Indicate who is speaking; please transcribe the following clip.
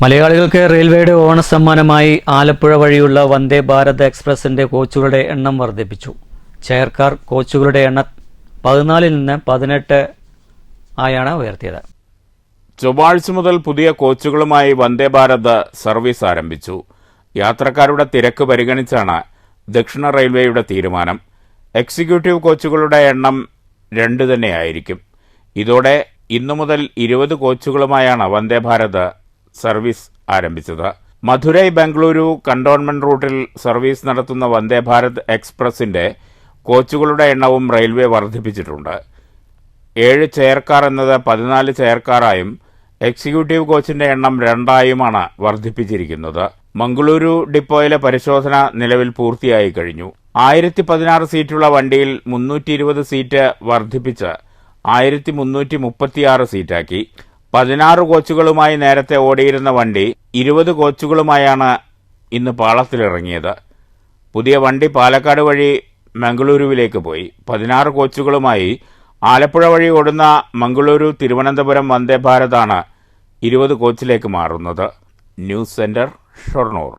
Speaker 1: മലയാളികൾക്ക് റെയിൽവേയുടെ ഓണസമ്മാനമായി ആലപ്പുഴ വഴിയുള്ള വന്ദേ ഭാരത് എക്സ്പ്രസിന്റെ കോച്ചുകളുടെ എണ്ണം വർദ്ധിപ്പിച്ചു. ചെയർകാർ കോച്ചുകളുടെ എണ്ണം 14 നിന്ന് 18 ആയാണ് ഉയർത്തിയത്.
Speaker 2: ചൊവ്വാഴ്ച മുതൽ പുതിയ കോച്ചുകളുമായി വന്ദേ ഭാരത് സർവീസ് ആരംഭിച്ചു. യാത്രക്കാരുടെ തിരക്ക് പരിഗണിച്ചാണ് ദക്ഷിണ റെയിൽവേയുടെ തീരുമാനം. എക്സിക്യൂട്ടീവ് കോച്ചുകളുടെ എണ്ണം 2 തന്നെയായിരിക്കും. ഇതോടെ ഇന്നു മുതൽ 20 കോച്ചുകളുമായാണ് വന്ദേ ഭാരത് സർവീസ് ആരംഭിച്ചത്. മധുരൈ ബംഗളൂരു കണ്ടോൺമെന്റ് റൂട്ടിൽ സർവീസ് നടത്തുന്ന വന്ദേ ഭാരത് എക്സ്പ്രസിന്റെ കോച്ചുകളുടെ എണ്ണവും റെയിൽവേ വർദ്ധിപ്പിച്ചിട്ടുണ്ട്. 7 ചെയർകാർ എന്നത് 14 ചെയർകാറായും എക്സിക്യൂട്ടീവ് കോച്ചിന്റെ എണ്ണം 2ആയുമാണ് വർദ്ധിപ്പിച്ചിരിക്കുന്നത്. മംഗളൂരു ഡിപ്പോയിലെ പരിശോധന നിലവിൽ പൂർത്തിയായി കഴിഞ്ഞു. 1016 സീറ്റുള്ള വണ്ടിയിൽ 320 സീറ്റ് വർദ്ധിപ്പിച്ച് 1336 സീറ്റാക്കി. 16 കോച്ചുകളുമായി നേരത്തെ ഓടിയിരുന്ന വണ്ടി 20 കോച്ചുകളുമായാണ് ഇന്ന് പാളത്തിലിറങ്ങിയത്. പുതിയ വണ്ടി പാലക്കാട് വഴി മംഗളൂരുവിലേക്ക് പോയി. 16 കോച്ചുകളുമായി ആലപ്പുഴ വഴി ഓടുന്ന മംഗളൂരു തിരുവനന്തപുരം വന്ദേ ഭാരതാണ് 20 കോച്ചിലേക്ക് മാറുന്നത്. News centre, Shoranur.